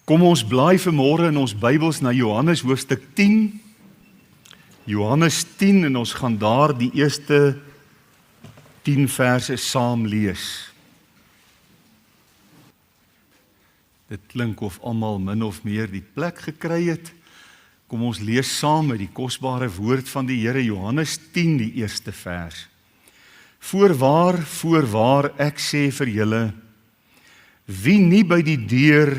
Kom ons blaai vanmôre in ons Bybels na Johannes hoofstuk 10. Johannes 10 en ons gaan daar die eerste 10 verse saam lees. Dit klink of almal min of meer die plek gekry het. Kom ons lees saam met die kosbare woord van die Here, Johannes 10 die eerste vers. Voorwaar, ek sê vir julle, wie nie by die deur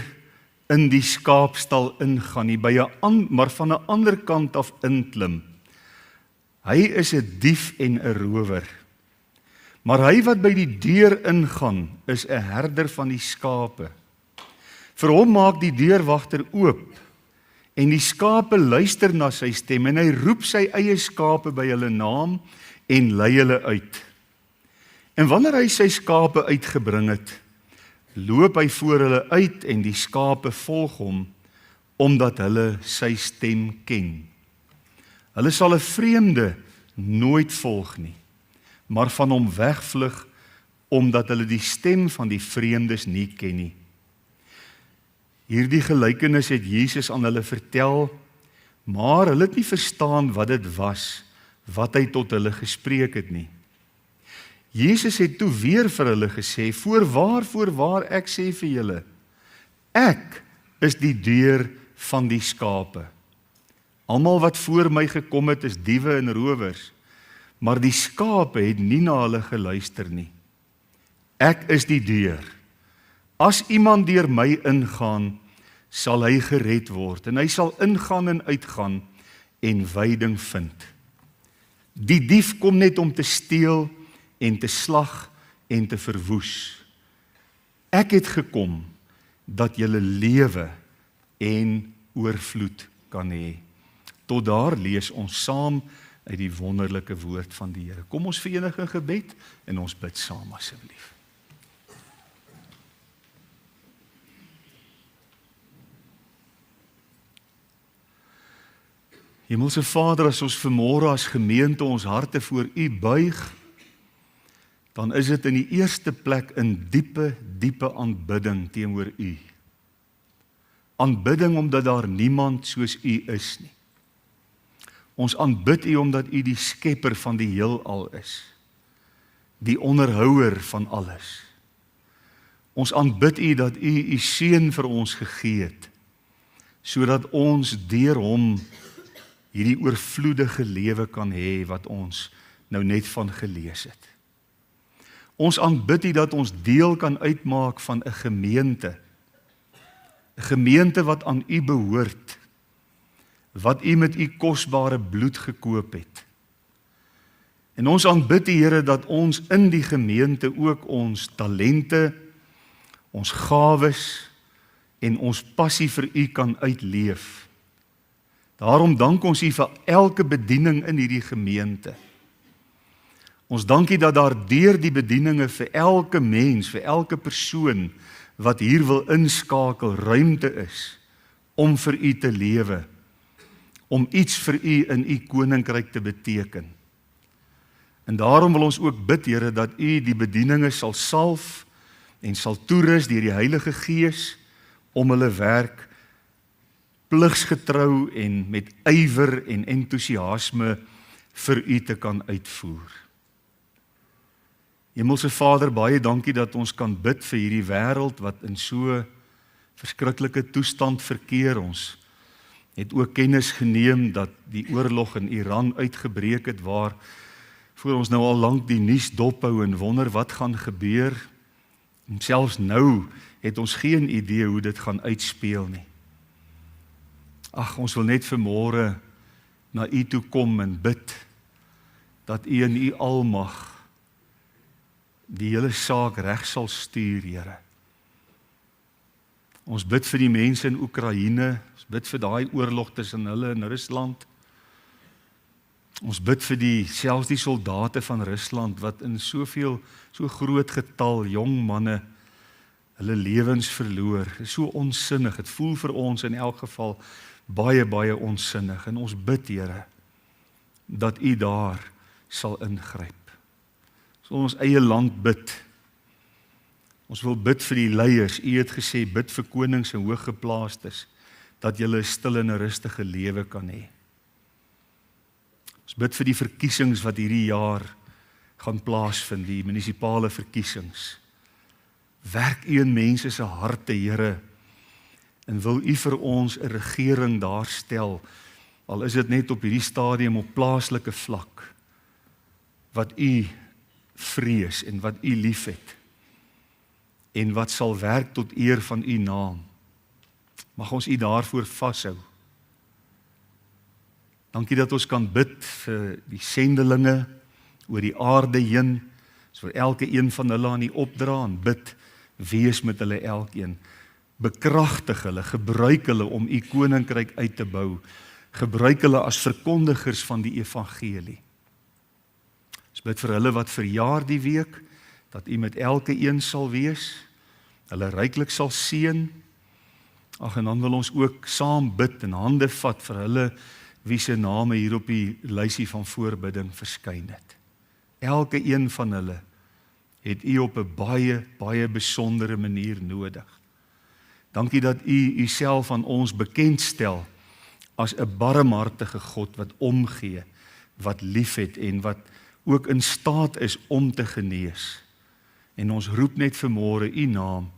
in die skaapstal ingaan nie, maar van 'n ander kant af inklim. Hy is 'n dief en 'n rower. Maar hy wat by die deur ingaan, is 'n herder van die skape. Vir hom maak die deurwagter oop, en die skape luister na sy stem, en hy roep sy eie skape by hulle naam en lei hulle uit. En wanneer hy sy skape uitgebring het, loop hy voor hulle uit en die skape volg hom, omdat hulle sy stem ken. Hulle sal 'n vreemde nooit volg nie, maar van hom wegvlug, omdat hulle die stem van die vreemdes nie ken nie. Hierdie gelykenis het Jesus aan hulle vertel, maar hulle het nie verstaan wat dit was, wat hy tot hulle gespreek het nie. Jesus het toe weer vir hulle gesê, voorwaar, ek sê vir julle, ek is die deur van die skape. Almal wat voor my gekom het, is diewe en rowers, maar die skape het nie na hulle geluister nie. Ek is die deur. As iemand deur my ingaan, sal hy gered word, en hy sal ingaan en uitgaan en veiding vind. Die dief kom net om te steel en te slag en te verwoes. Ek het gekom dat julle lewe en oorvloed kan hê. Tot daar lees ons saam uit die wonderlike woord van die Here. Kom ons verenig in gebed en ons bid saam asseblief. Hemelse Vader, as ons vanmôre as gemeente ons harte voor U buig, dan is dit in die eerste plek in diepe aanbidding teenoor U. Aanbidding omdat daar niemand soos U is nie. Ons aanbid U omdat U die skepper van die heelal is, die onderhouer van alles. Ons aanbid U dat U U seun vir ons gegee het, sodat ons deur hom hierdie oorvloedige lewe kan hê wat ons nou net van gelees het. Ons aanbid U dat ons deel kan uitmaak van 'n gemeente wat aan U behoort, wat U met U kosbare bloed gekoop het. En ons aanbid U, Here, dat ons in die gemeente ook ons talente, ons gawes en ons passie vir U kan uitleef. Daarom dank ons U vir elke bediening in hierdie gemeente. Ons dank U dat daar deur die bedieninge vir elke mens, vir elke persoon wat hier wil inskakel, ruimte is om vir U te lewe, om iets vir U in U koninkryk te beteken. En daarom wil ons ook bid, Here, dat U die bedieninge sal salf en sal toerus deur die Heilige Gees om hulle werk pligsgetrou en met ywer en entoesiasme vir U te kan uitvoer. Hemelse Vader, baie dankie dat ons kan bid vir hierdie wêreld wat in so verskriklike toestand verkeer. Ons het ook kennis geneem dat die oorlog in Iran uitgebreek het, waar voor ons nou al lank die nuus dophou en wonder wat gaan gebeur. En selfs nou het ons geen idee hoe dit gaan uitspeel nie. Ag, ons wil net vanmôre na U toe kom en bid dat U in U almag die hele saak reg sal stuur, Here. Ons bid vir die mense in Oekraïne, ons bid vir daai oorlog tussen hulle en Rusland. Ons bid vir selfs die soldate van Rusland wat in so groot getal jong manne hulle lewens verloor. Dit is so onsinnig. Dit voel vir ons in elk geval baie onsinnig. En ons bid, Here, dat U daar sal ingryp. So ons eie land bid, Ons wil bid vir die leiers. U het gesê, bid vir konings en hooggeplaastes, dat julle 'n stil en 'n rustige lewe kan hê. Ons bid vir die verkiesings wat hierdie jaar gaan plaasvind, die munisipale verkiesings. Werk U in mense se harte, Here, en wil U vir ons 'n regering daar stel, al is dit net op hierdie stadium op plaaslike vlak, wat U vrees en wat U liefhet, en wat sal werk tot eer van U naam. Mag ons U daarvoor vashou. Dankie dat ons kan bid vir die sendelinge oor die aarde heen, vir elke een van hulle aan U opdra en bid, wees met hulle elkeen. Bekragtig hulle, gebruik hulle om U koninkryk uit te bou. Gebruik hulle as verkondigers van die evangelie. Ons bid vir hulle wat verjaar die week, dat U met elke een sal wees, hulle ryklik sal seën. Ag, en dan wil ons ook saam bid en hande vat vir hulle wie se name hier op die lysie van voorbidding verskyn het. Elke een van hulle het U op 'n baie besondere manier nodig. Dankie dat U Uself aan ons bekendstel as 'n barmhartige God wat omgee, wat liefhet en wat ook in staat is om te genees. En ons roep net vanmôre U naam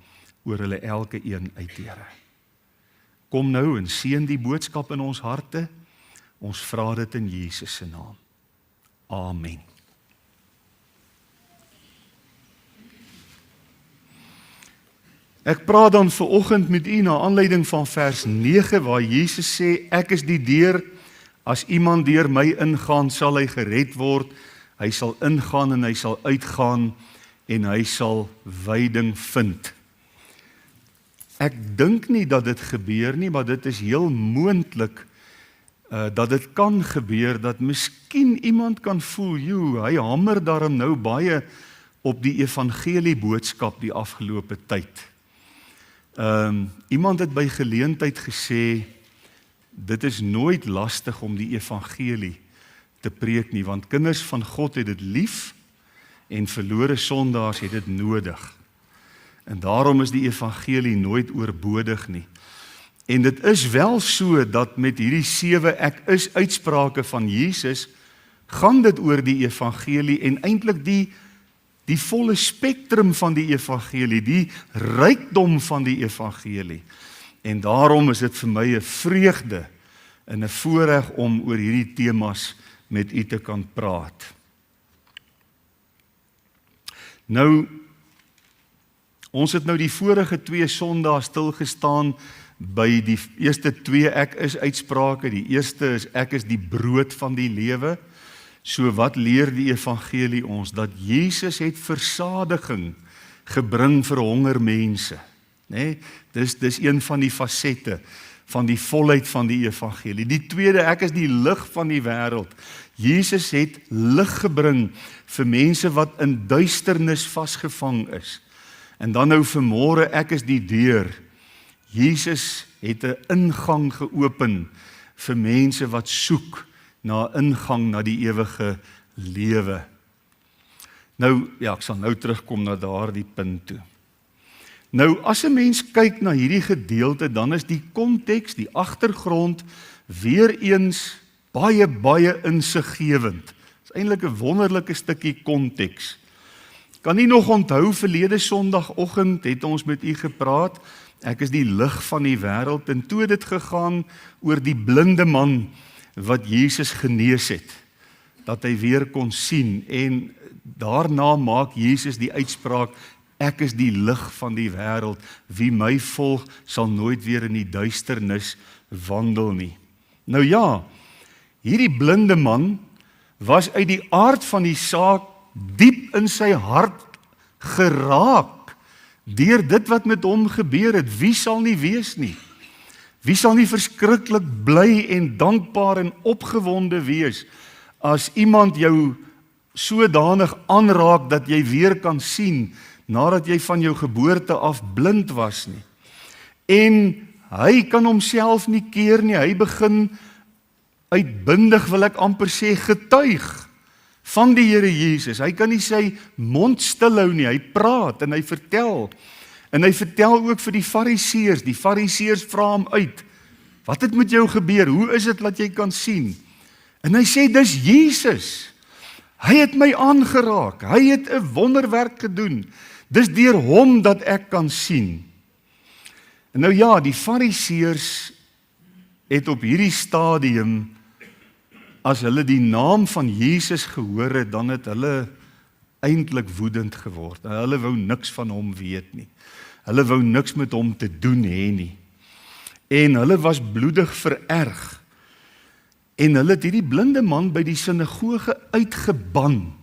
oor hulle elke een uit, Here. Kom nou en seën die boodskap in ons harte. Ons vra dit in Jesus se naam. Amen. Ek praat dan vanoggend met u na aanleiding van vers 9 waar Jesus sê, ek is die deur, as iemand deur my ingaan, sal hy gered word, hy sal ingaan en hy sal uitgaan en hy sal veiding vind. Ek dink nie dat dit gebeur nie, maar dit is heel moontlik dat dit kan gebeur, dat miskien iemand kan voel, hy hamer daarom nou baie op die evangelie boodskap die afgelope tyd. Iemand het by geleentheid gesê, dit is nooit lastig om die evangelie te preek nie, want kinders van God het dit lief en verlore sondaars het dit nodig. En daarom is die evangelie nooit oorbodig nie. En dit is wel so dat met hierdie 7 ek is uitsprake van Jesus, gaan dit oor die evangelie en eintlik die volle spektrum van die evangelie, die rykdom van die evangelie. En daarom is dit vir my 'n vreugde en 'n voorreg om oor hierdie temas met u te kan praat. Nou, ons het nou die vorige 2 Sondae stilgestaan by die eerste 2 ek is uitsprake. Die eerste is ek is die brood van die lewe. So wat leer die evangelie ons? Dat Jesus het versadiging gebring vir honger mense. Nee, dis een van die fasette van die volheid van die evangelie. Die tweede, ek is die lig van die wêreld. Jesus het lig gebring vir mense wat in duisternis vasgevang is. En dan nou vanmôre, ek is die deur. Jesus het 'n ingang geopen vir mense wat soek na ingang na die ewige lewe. Nou, ja, ek sal nou terugkom na daardie punt toe. Nou, as 'n mens kyk na hierdie gedeelte, dan is die konteks, die agtergrond, weer eens baie insiggewend. Dit is eintlik 'n wonderlike stukkie konteks. Kan nie nog onthou, verlede Sondagoggend het ons met u gepraat, ek is die lig van die wêreld, en toe het dit gegaan oor die blinde man wat Jesus genees het, dat hy weer kon sien, en daarna maak Jesus die uitspraak, ek is die lig van die wêreld, wie my volg sal nooit weer in die duisternis wandel nie. Nou ja, hierdie blinde man was uit die aard van die saak diep in sy hart geraak deur dit wat met hom gebeur het. Wie sal nie wees nie? Wie sal nie verskriklik bly en dankbaar en opgewonde wees as iemand jou sodanig aanraak dat jy weer kan sien nadat jy van jou geboorte af blind was nie. En hy kan homself nie keer nie, hy begin uitbundig, wil ek amper sê, getuig van die Here Jesus. Hy kan nie sy mond stilhou nie, hy praat en hy vertel. En hy vertel ook vir die Fariseërs. Die Fariseërs vra hom uit. Wat het met jou gebeur? Hoe is dit dat jy kan sien? En hy sê, dis Jesus. Hy het my aangeraak. Hy het 'n wonderwerk gedoen. Dis deur hom dat ek kan sien. En nou ja, die Fariseërs het op hierdie stadium, as hulle die naam van Jesus gehoor het, dan het hulle eintlik woedend geword. Hulle wou niks van hom weet nie. Hulle wou niks met hom te doen hê nie. En hulle was bloedig vererg. En hulle het hierdie blinde man by die sinagoge uitgeban.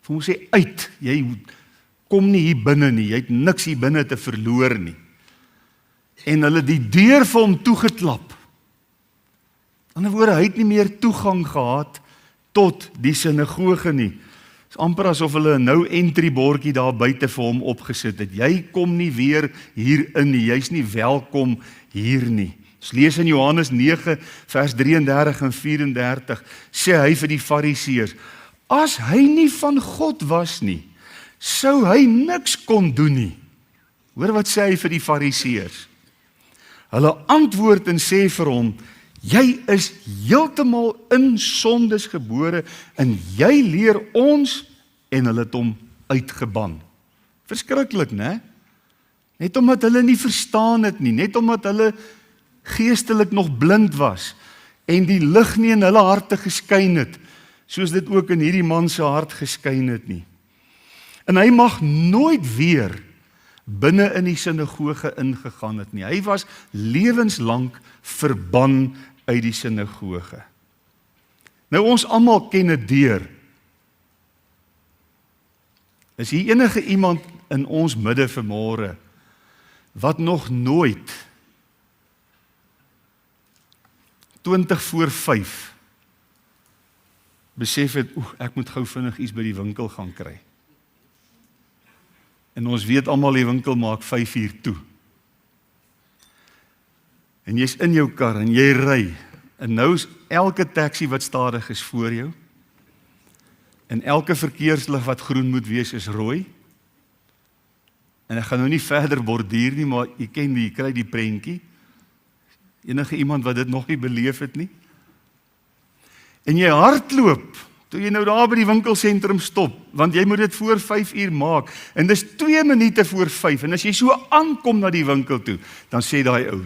Vir hom sê, uit, jy kom nie hier binne nie, jy het niks hier binne te verloor nie. En hulle die deur vir hom toegeklap. In ander woorde, hy het nie meer toegang gehad tot die sinagoge nie. Dit is amper asof hulle 'n nou entry bordjie daar buite vir hom opgesit het. Jy kom nie weer hier in nie, jy's nie welkom hier nie. Ons lees in Johannes 9 vers 33 en 34 sê hy vir die Fariseërs, as hy nie van God was nie, sou hy niks kon doen nie. Hoor wat sê hy vir die Fariseërs? Hulle antwoord en sê vir hom, jy is heeltemal in sondes gebore en jy leer ons, en hulle het hom uitgeban. Verskriklik, né? Net omdat hulle nie verstaan het nie, net omdat hulle geestelik nog blind was en die lig nie in hulle harte geskyn het, soos dit ook in hierdie man se hart geskyn het nie. En hy mag nooit weer binne in die sinagoge ingegaan het nie. Hy was lewenslank verban uit die sinagoge. Nou ons almal ken 'n deur. Is hier enige iemand in ons midde vanmôre wat nog nooit 20 voor 5 besef het, ek moet gou vinnig iets by die winkel gaan kry. En ons weet almal die winkel maak 5 uur toe. En jy's in jou kar en jy ry. En nou is elke taxi wat stadig is voor jou. En elke verkeerslig wat groen moet wees is rooi. En ek gaan nou nie verder borduur nie, maar jy ken die, jy kry die prentjie. Enige iemand wat dit nog nie beleef het nie. En jy hardloop, toe jy nou daar by die winkelsentrum stop, want jy moet dit voor 5 uur maak, en dis 2 minute voor 5, en as jy so aankom na die winkel toe, dan sê daai ou,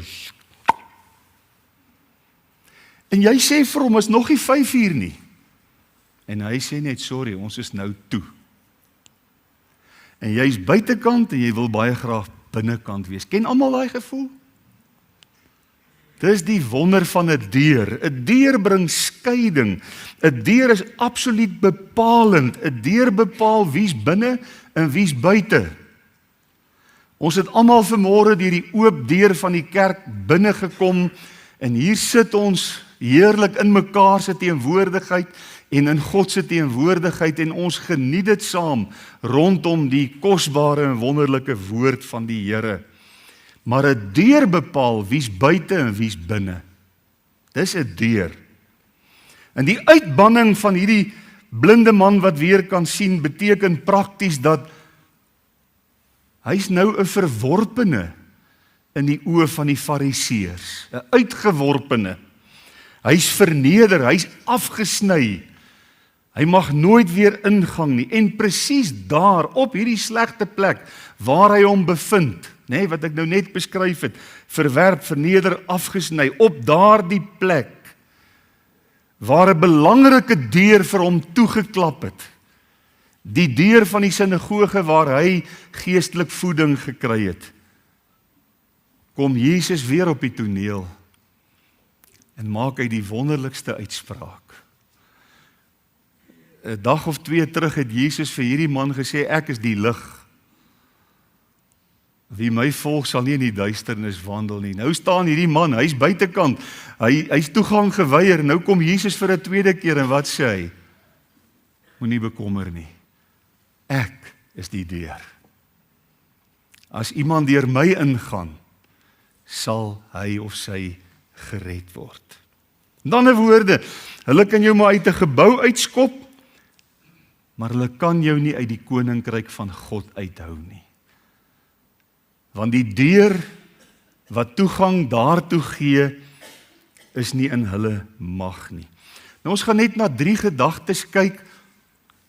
en jy sê vir hom, is nog nie 5 uur nie, en hy sê net, sorry, ons is nou toe. En jy is buitekant, en jy wil baie graag binnekant wees. Ken almal daai gevoel? Dis die wonder van 'n deur. 'n Deur bring skeiding. 'n Deur is absoluut bepalend. 'n Deur bepaal wie's binne en wie's buite. Ons het almal vanmôre deur die oop deur van die kerk binne gekom en hier sit ons heerlik in mekaar se teenwoordigheid en in God se teenwoordigheid en ons geniet dit saam rondom die kosbare en wonderlike woord van die Here. Maar 'n deur bepaal wie's buite en wie's binne. Dis 'n deur. En die uitbanning van hierdie blinde man wat weer kan sien beteken prakties dat hy's nou 'n verworpene in die oë van die Fariseërs, 'n uitgeworpene. Hy's verneder, hy's afgesny. Hy mag nooit weer ingang nie. En presies daar op hierdie slegte plek waar hy hom bevind, nê, wat ek nou net beskryf het, verwerp, verneder, afgesny, op daardie plek waar 'n belangrike deur vir hom toegeklap het. Die deur van die sinagoge waar hy geestelik voeding gekry het. Kom Jesus weer op die toneel en maak hy die wonderlikste uitspraak. 'n Dag of 2 terug het Jesus vir hierdie man gesê, ek is die lig. Wie my volg sal nie in die duisternis wandel nie. Nou staan hierdie man, hy's buitekant, hy's toegang geweier, nou kom Jesus vir 'n tweede keer en wat sê hy? Moenie bekommer nie, ek is die deur. As iemand deur my ingaan, sal hy of sy gered word. In ander woorde, hulle kan jou maar uit 'n gebou uitskop, maar hulle kan jou nie uit die koninkryk van God uithou nie. Want die deur wat toegang daartoe gee, is nie in hulle mag nie. Nou ons gaan net na 3 gedagtes kyk,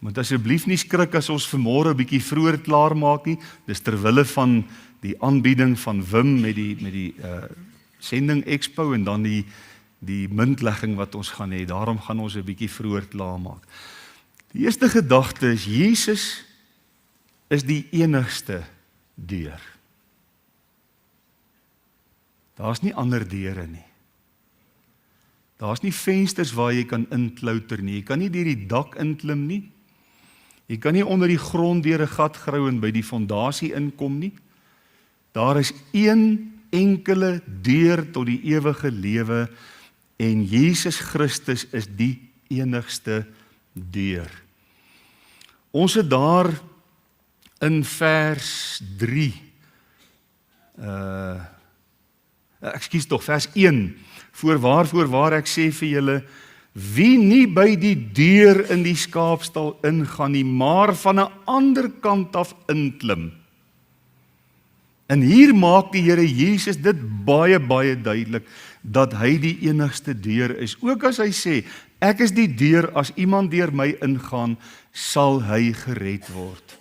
moet asseblief nie skrik as ons vanmôre 'n bietjie vroeër klaar maak nie, dis terwille van die aanbieding van Wim met die Sending Expo en dan die muntlegging wat ons gaan hê, daarom gaan ons 'n bietjie vroeër klaar maak. Die eerste gedagte is, Jesus is die enigste deur. Daar's nie ander deure nie. Daar's nie vensters waar jy kan inklouter nie. Jy kan nie deur die dak inklim nie. Jy kan nie onder die grond deur 'n gat grou en by die fondasie inkom nie. Daar is een enkele deur tot die ewige lewe en Jesus Christus is die enigste deur. Ons het daar in vers 3 vers 1, voorwaar ek sê vir julle, wie nie by die deur in die skaapstal ingaan nie, maar van 'n ander kant af inklim. En hier maak die Here Jesus dit baie duidelik, dat hy die enigste deur is. Ook as hy sê, ek is die deur, as iemand deur my ingaan, sal hy gered word.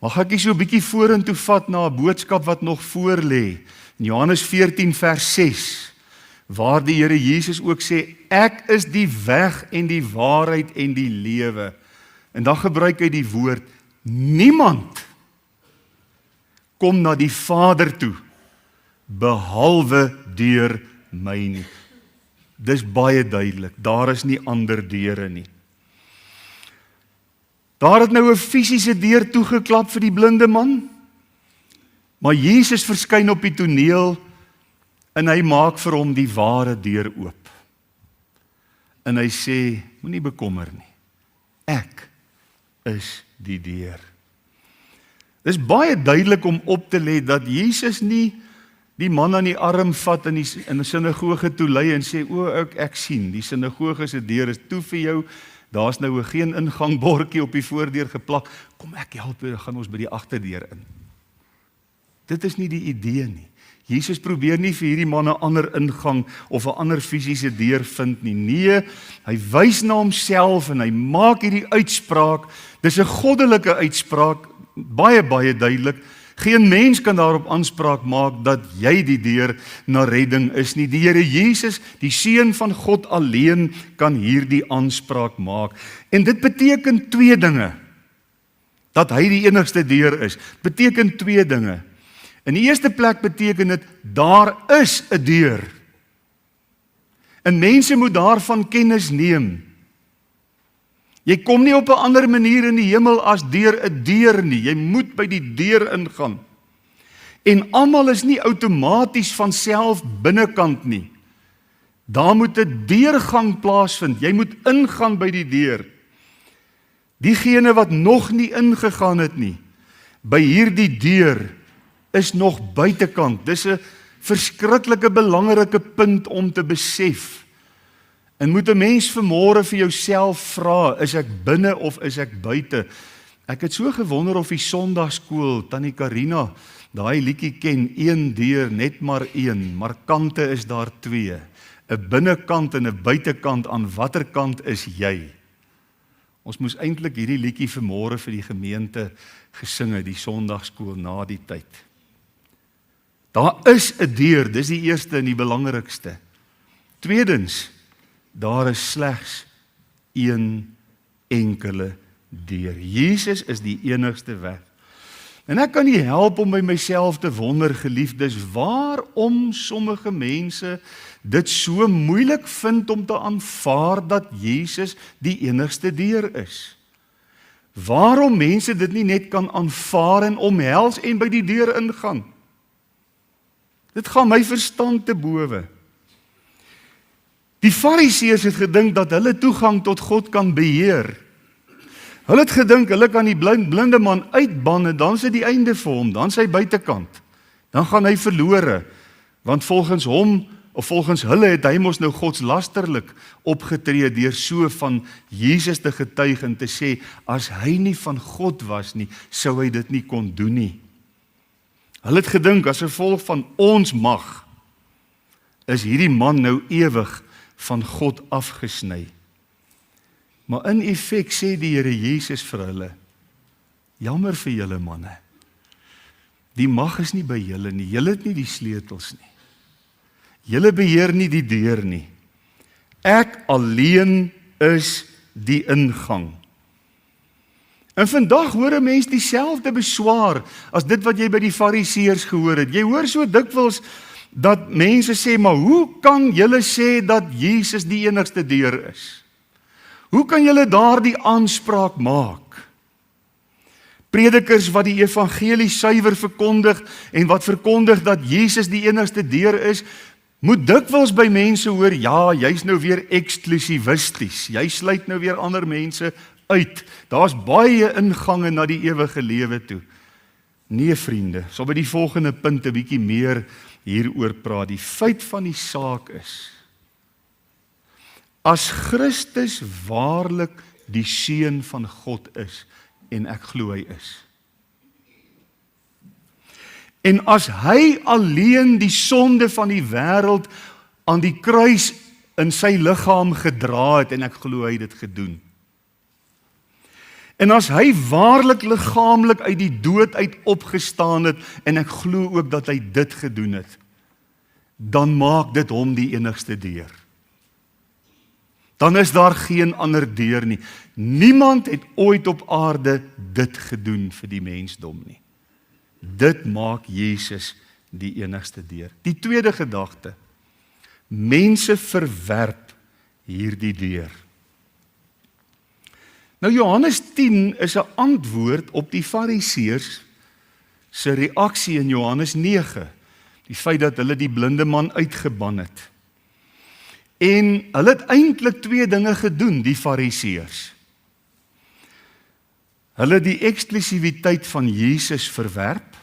Mag ek so 'n bietjie vorentoe vat na 'n boodskap wat nog voor lê. In Johannes 14 vers 6, waar die Here Jesus ook sê, ek is die weg en die waarheid en die lewe. En dan gebruik hy die woord, niemand kom na die Vader toe, behalwe deur my nie. Dis baie duidelik, daar is nie ander deure nie. Daar het nou 'n fisiese deur toegeklap vir die blinde man, maar Jesus verskyn op die toneel en hy maak vir hom die ware deur oop. En hy sê, moenie bekommer nie, ek is die deur. Dit is baie duidelik om op te let dat Jesus nie die man aan die arm vat in die sinagoge toe lei en sê, o, ek sien, die sinagoge se deur is toe vir jou, daar's nou geen ingangbordjie op die voordeur geplak, kom ek help jou, dan gaan ons by die agterdeur in. Dit is nie die idee nie. Jesus probeer nie vir hierdie man 'n ander ingang of 'n ander fisiese deur vind nie. Nee, hy wys na homself en hy maak hierdie uitspraak. Dis 'n goddelike uitspraak, baie duidelik. Geen mens kan daarop aanspraak maak dat jy die deur na redding is nie. Die Here Jesus, die Seun van God alleen, kan hierdie aanspraak maak. En dit beteken 2 dinge. Dat hy die enigste deur is, beteken 2 dinge. In die eerste plek beteken dit, daar is 'n deur. En mense moet daarvan kennis neem. Jy kom nie op 'n ander manier in die hemel as deur 'n deur nie. Jy moet by die deur ingaan. En almal is nie outomaties van self binnekant nie. Daar moet 'n deurgang plaasvind. Jy moet ingaan by die deur. Diegene wat nog nie ingegaan het nie, by hierdie deur, is nog buitekant. Dis 'n verskriklike belangrike punt om te besef. En moet 'n mens vanmôre vir jouself vra, is ek binne of is ek buite? Ek het so gewonder of die Sondagskool, Tannie Karina, daai liedjie ken, een deur, net maar een, maar kante is daar 2. 'n Binnekant en 'n buitekant, aan watter kant is jy? Ons moes eintlik hierdie liedjie vanmôre vir die gemeente gesing het, die Sondagskool na die tyd. Daar is 'n deur, dis die eerste en die belangrikste. Tweedens, daar is slegs een enkele deur. Jesus is die enigste weg. En ek kan nie help om by myself te wonder, geliefdes, waarom sommige mense dit so moeilik vind om te aanvaar dat Jesus die enigste deur is. Waarom mense dit nie net kan aanvaar en omhels en by die deur ingaan? Dit gaan my verstand te bowe. Die Fariseërs het gedink dat hulle toegang tot God kan beheer. Hulle het gedink hulle kan die blinde man uitban en dan is dit die einde vir hom, dan sy buitekant. Dan gaan hy verlore, want volgens hom of volgens hulle het hy mos nou godslasterlik opgetree deur so van Jesus te getuig en te sê, as hy nie van God was nie, sou hy dit nie kon doen nie. Hulle het gedink, as gevolg van ons mag, is hierdie man nou ewig van God afgesny. Maar in effek sê die Here Jesus vir hulle, jammer vir julle manne, die mag is nie by julle nie, julle het nie die sleutels nie. Julle beheer nie die deur nie. Ek alleen is die ingang. En vandag hoor 'n mens dieselfde beswaar as dit wat jy by die Fariseërs gehoor het. Jy hoor so dikwels dat mense sê, maar hoe kan julle sê dat Jesus die enigste deur is? Hoe kan julle daardie aanspraak maak? Predikers wat die evangelie suiwer verkondig en wat verkondig dat Jesus die enigste deur is, moet dikwels by mense hoor, ja, jy's nou weer eksklusivisties, jy sluit nou weer ander mense uit, daar's baie ingange na die ewige lewe toe. Nee vriende, sal by die volgende punt 'n bietjie meer hieroor praat. Die feit van die saak is, as Christus waarlik die Seun van God is, en ek glo hy is, en as hy alleen die sonde van die wêreld aan die kruis in sy liggaam gedra het, en ek glo hy het dit gedoen, en as hy waarlik liggaamlik uit die dood uit opgestaan het, en ek glo ook dat hy dit gedoen het, dan maak dit hom die enigste deur. Dan is daar geen ander deur nie. Niemand het ooit op aarde dit gedoen vir die mensdom nie. Dit maak Jesus die enigste deur. Die tweede gedagte, mense verwerp hierdie deur. Nou Johannes 10 is 'n antwoord op die Fariseërs se reaksie in Johannes 9, die feit dat hulle die blinde man uitgeban het. En hulle het eintlik twee dinge gedoen, die Fariseërs. Hulle het die eksklusiwiteit van Jesus verwerp,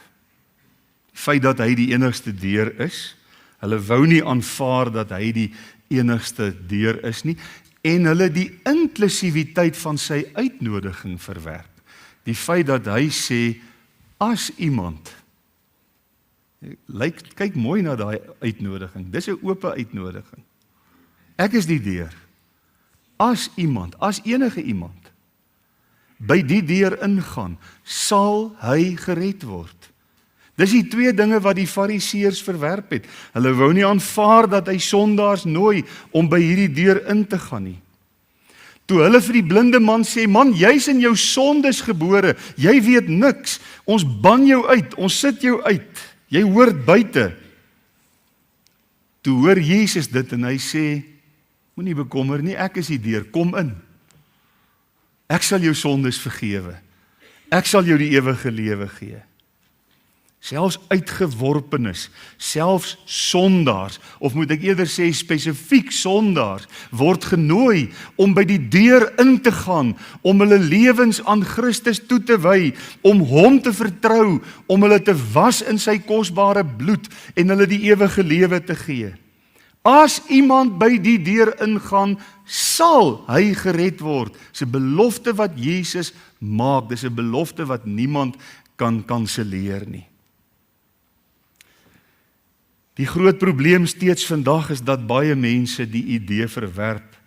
die feit dat hy die enigste deur is. Hulle wou nie aanvaar dat hy die enigste deur is nie, en hulle die inklusiwiteit van sy uitnodiging verwerp. Die feit dat hy sê, as iemand, kyk mooi na daai uitnodiging, dis 'n oop uitnodiging. Ek is die deur. As iemand, as enige iemand, by die deur ingaan, sal hy gered word. Dis die twee dinge wat die Fariseërs verwerp het. Hulle wou nie aanvaar dat hy sondaars nooi om by hierdie deur in te gaan nie. Toe hulle vir die blinde man sê, man, jy's in jou sondes gebore, jy weet niks, ons ban jou uit, ons sit jou uit, jy hoort buite. Toe hoor Jesus dit en hy sê, moenie bekommer nie, ek is die deur, kom in. Ek sal jou sondes vergewe. Ek sal jou die ewige lewe gee. Selfs uitgeworpenes, selfs sondaars, of moet ek eerder sê spesifiek sondaars, word genooi om by die deur in te gaan, om hulle lewens aan Christus toe te wy, om hom te vertrou, om hulle te was in sy kosbare bloed en hulle die ewige lewe te gee. As iemand by die deur ingaan, sal hy gered word. Dis 'n belofte wat Jesus maak, dis 'n belofte wat niemand kan kanselleer nie. Die groot probleem steeds vandag is dat baie mense die idee verwerp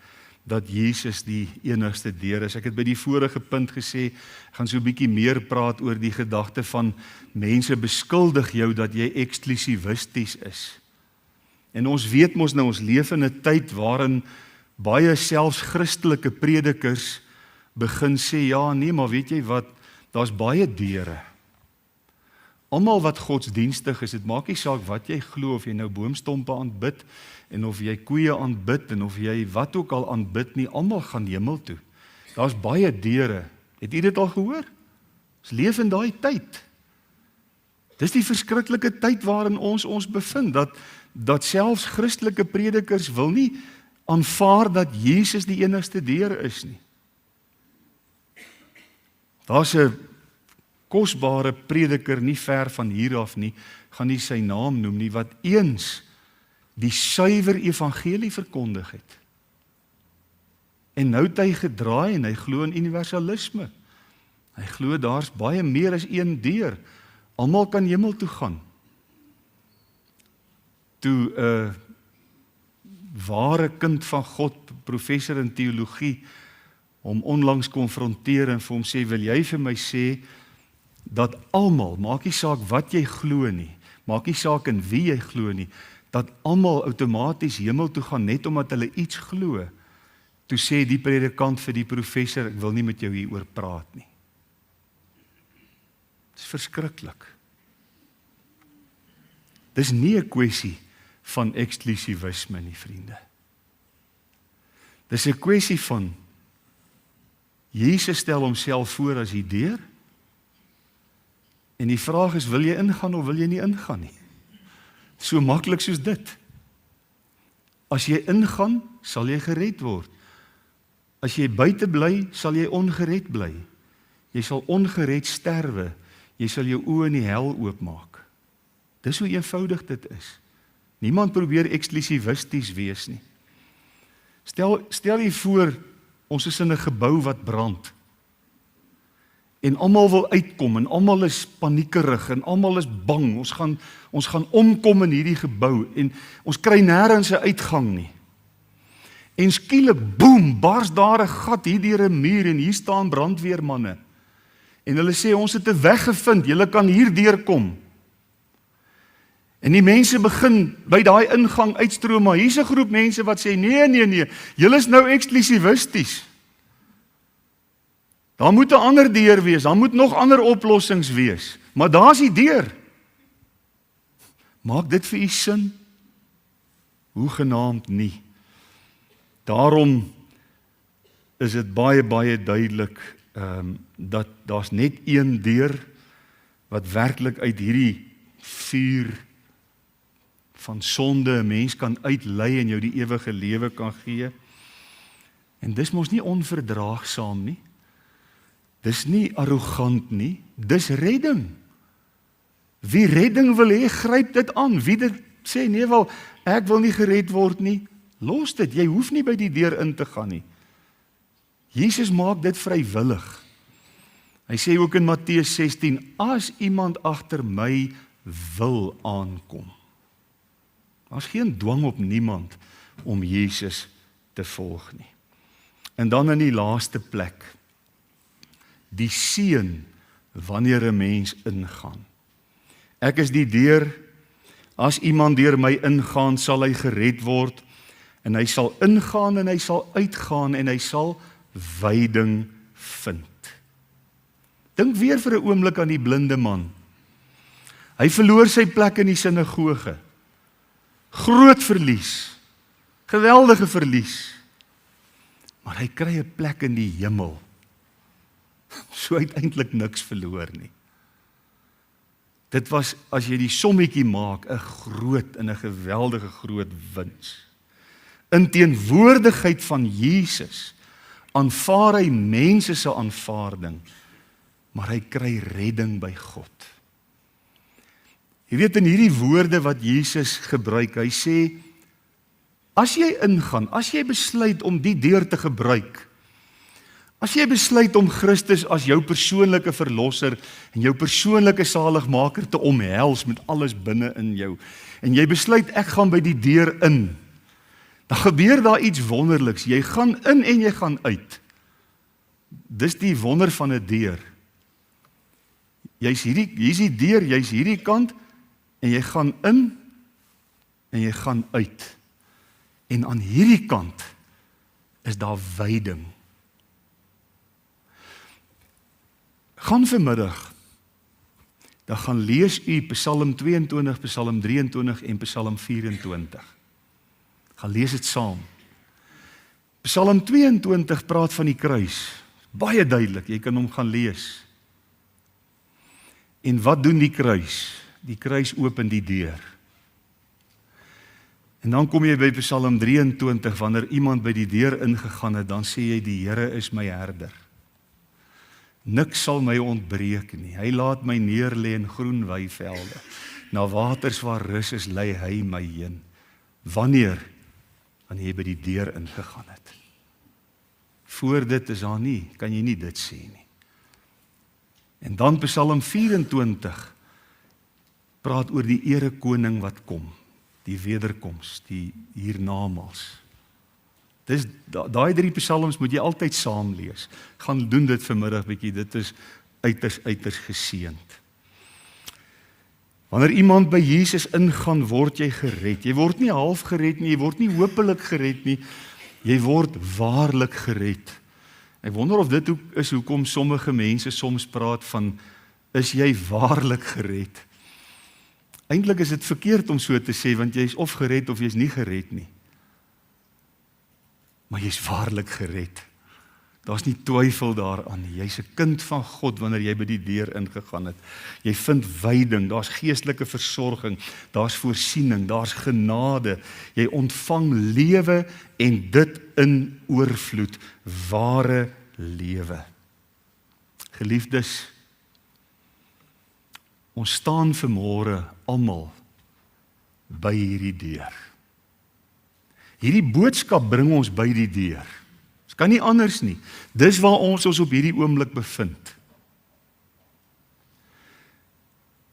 dat Jesus die enigste deur is. Ek het by die vorige punt gesê, ek gaan so 'n bietjie meer praat oor die gedagte van mense beskuldig jou dat jy eksklusivisties is. En ons weet mos nou, ons leef in 'n tyd waarin baie selfs Christelike predikers begin sê, ja nee, maar weet jy wat, daar's baie deure. Almal wat godsdienstig is, dit maak nie saak wat jy glo, of jy nou boomstompe aanbid, en of jy koeie aanbid, en of jy wat ook al aanbid nie, almal gaan hemel toe. Daar's baie deure. Het u dit al gehoor? Ons leef in daai tyd. Dis die verskriklike tyd waarin ons bevind, dat selfs Christelike predikers wil nie aanvaar dat Jesus die enigste deur is nie. Daar's 'n kosbare prediker nie ver van hier af nie, gaan nie sy naam noem nie, wat eens die suiwer evangelie verkondig het. En nou het hy gedraai en hy glo in universalisme. Hy glo daar's baie meer as een deur. Almal kan hemel toe gaan. Toe 'n ware kind van God, professor in teologie, hom onlangs konfronteer en vir hom sê, wil jy vir my sê, dat almal, maak nie saak wat jy glo nie, maak nie saak in wie jy glo nie, dat almal outomaties hemel toe gaan, net omdat hulle iets glo. Toe sê die predikant vir die professor, ek wil nie met jou hieroor praat nie. Dit is verskriklik. Dis nie 'n kwessie van eksklusivisme nie, vriende. Dis 'n kwessie van Jesus stel homself voor as die deur. En die vraag is, wil jy ingaan of wil jy nie ingaan nie? So maklik soos dit. As jy ingaan, sal jy gered word. As jy buite bly, sal jy ongered bly. Jy sal ongered sterwe. Jy sal jou oë in die hel oopmaak. Dis hoe eenvoudig dit is. Niemand probeer eksklusivisties wees nie. Stel jy voor, ons is in 'n gebou wat brand. En almal wil uitkom en almal is paniekerig en almal is bang. Ons gaan omkom in hierdie gebou en ons kry nêrens 'n uitgang nie. En skielik, boem, bars daar 'n gat hier deur 'n muur en hier staan brandweermanne. En hulle sê, ons het 'n weg gevind, julle kan hier deurkom. En die mense begin by daai ingang uitstroom, maar hier's 'n groep mense wat sê, nee, julle is nou eksklusivisties. Daar moet 'n ander deur wees, daar moet nog ander oplossings wees, maar daar's die deur. Maak dit vir u sin? Hoegenaamd nie. Daarom is dit baie duidelik dat daar's net een deur wat werklik uit hierdie vuur van sonde 'n mens kan uitlei en jou die ewige lewe kan gee. En dis mos nie onverdraagsaam nie. Dis nie arrogant nie, dis redding. Wie redding wil hê, gryp dit aan. Wie dit sê, nee wel, ek wil nie gered word nie, los dit, jy hoef nie by die deur in te gaan nie. Jesus maak dit vrywillig. Hy sê ook in Matteus 16, as iemand agter my wil aankom. Daar's geen dwang op niemand om Jesus te volg nie. En dan in die laaste plek, die seën wanneer 'n mens ingaan. Ek is die deur, as iemand deur my ingaan, sal hy gered word, en hy sal ingaan en hy sal uitgaan en hy sal wyding vind. Dink weer vir 'n oomblik aan die blinde man. Hy verloor sy plek in die sinagoge. Groot verlies, geweldige verlies, maar hy kry 'n plek in die hemel. So uiteindelik niks verloor nie. Dit was, as jy die sommetjie maak, 'n groot en 'n geweldige groot wins. In teenwoordigheid van Jesus aanvaar hy mense se aanvaarding, maar hy kry redding by God. Jy weet, in hierdie woorde wat Jesus gebruik, hy sê, as jy ingaan, as jy besluit om die deur te gebruik, as jy besluit om Christus as jou persoonlike verlosser en jou persoonlike saligmaker te omhels met alles binne in jou, en jy besluit ek gaan by die deur in, dan gebeur daar iets wonderliks. Jy gaan in en jy gaan uit. Dis die wonder van 'n deur. Hier's die deur, jy's hierdie kant, en jy gaan in en jy gaan uit. En aan hierdie kant is daar wyding. Gaan vanmiddag, dan gaan lees u Psalm 22, Psalm 23 en Psalm 24. Gaan lees dit saam. Psalm 22 praat van die kruis. Baie duidelik, jy kan hom gaan lees. En wat doen die kruis? Die kruis open die deur. En dan kom jy by Psalm 23, wanneer iemand by die deur ingegaan het, dan sê jy, die Here is my herder. Niks sal my ontbreek nie. Hy laat my neerlê in groen weivelde. Na waters waar rus is, lei hy my heen. Wanneer jy by die deur ingegaan het. Voor dit is daar nie, kan jy nie dit sê nie. En dan Psalm 24 praat oor die erekoning wat kom, die wederkoms, die hiernamaals. Dis daai 3 psalms moet jy altyd saam lees. Gaan doen dit vanmiddag bietjie, dit is uiters geseënd. Wanneer iemand by Jesus ingaan, word jy gered. Jy word nie half gered nie, jy word nie hopelik gered nie, jy word waarlik gered. Ek wonder of dit is hoekom sommige mense soms praat van, is jy waarlik gered? Eintlik is dit verkeerd om so te sê, want jy is of gered of jy is nie gered nie. Maar jy is waarlik gered. Daar's nie twyfel daaraan nie. Jy's 'n kind van God wanneer jy by die deur ingegaan het. Jy vind wyding, daar's geestelike versorging, daar's voorsiening, daar's genade. Jy ontvang lewe en dit in oorvloed, ware lewe. Geliefdes, ons staan vanmôre almal by hierdie deur. Hierdie boodskap bring ons by die deur. Dit kan nie anders nie. Dis waar ons op hierdie oomblik bevind.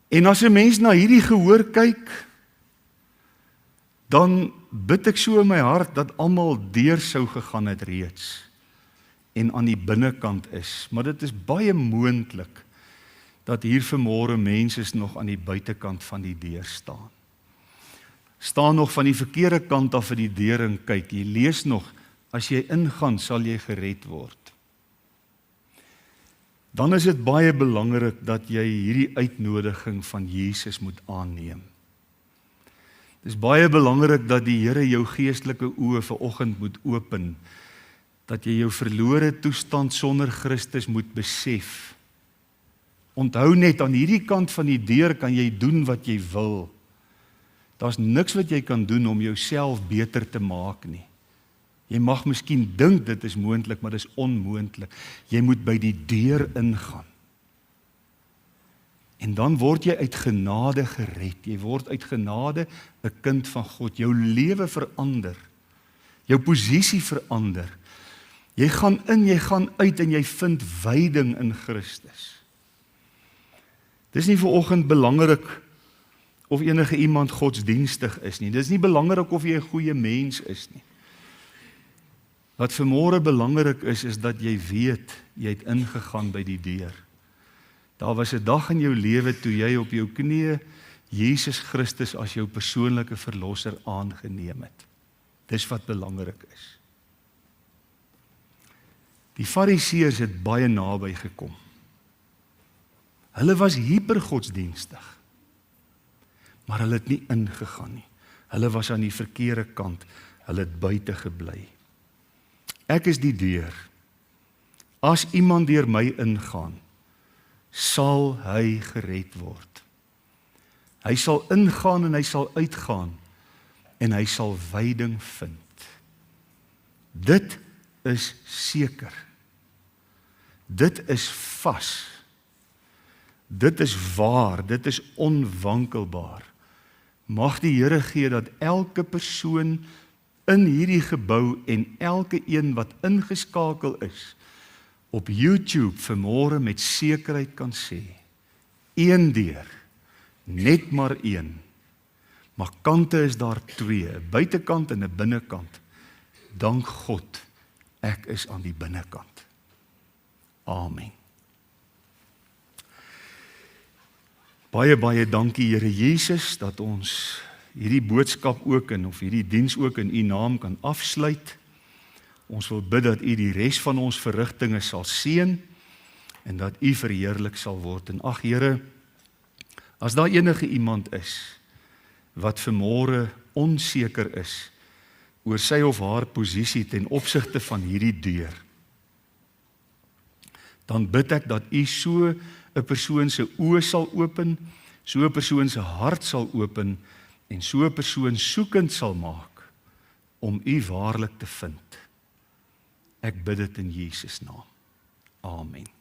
En as 'n mens na hierdie gehoor kyk, dan bid ek so in my hart dat almal deur sou gegaan het reeds en aan die binnekant is. Maar dit is baie moontlik dat hier vanmôre mense nog aan die buitekant van die deur staan. Staan nog van die verkeerde kant af vir die deur en kyk. Jy lees nog, as jy ingaan, sal jy gered word. Dan is dit baie belangrik dat jy hierdie uitnodiging van Jesus moet aanneem. Dit is baie belangrik dat die Here jou geestelike oë vanoggend moet open, dat jy jou verlore toestand sonder Christus moet besef. Onthou net, aan hierdie kant van die deur kan jy doen wat jy wil. Daar's niks wat jy kan doen om jouself beter te maak nie. Jy mag miskien dink dit is moontlik, maar dit is onmoontlik. Jy moet by die deur ingaan. En dan word jy uit genade gered. Jy word uit genade 'n kind van God. Jou lewe verander. Jou posisie verander. Jy gaan in, jy gaan uit en jy vind wyding in Christus. Dis nie vanoggend belangrik of enige iemand godsdienstig is nie. Dis nie belangrik of jy 'n goeie mens is nie. Wat vanmôre belangrik is dat jy weet, jy het ingegaan by die deur. Daar was 'n dag in jou lewe toe jy op jou knieë Jesus Christus as jou persoonlike verlosser aangeneem het. Dis wat belangrik is. Die Fariseërs het baie naby gekom. Hulle was hypergodsdienstig, maar hulle het nie ingegaan nie. Hulle was aan die verkeerde kant, hulle het buite gebly. Ek is die deur. As iemand deur my ingaan, sal hy gered word. Hy sal ingaan en hy sal uitgaan en hy sal wyding vind. Dit is seker. Dit is vas. Dit is waar, dit is onwankelbaar. Mag die Here gee dat elke persoon in hierdie gebou en elke een wat ingeskakel is op YouTube vanmôre met sekerheid kan sê, een deur, net maar een, maar kante is daar 2, 'n buitekant en 'n binnekant. Dank God, ek is aan die binnekant. Amen. Baie dankie Here Jesus dat ons hierdie boodskap ook of hierdie diens ook in U naam kan afsluit. Ons wil bid dat U die res van ons verrigtinge sal seën en dat U verheerlik sal word. En ag Here, as daar enige iemand is wat vanmôre onseker is oor sy of haar posisie ten opsigte van hierdie deur, dan bid ek dat U so 'n persoon se oë sal open, so 'n persoon se hart sal open en so 'n persoon soekend sal maak om U waarlik te vind. Ek bid dit in Jesus naam. Amen.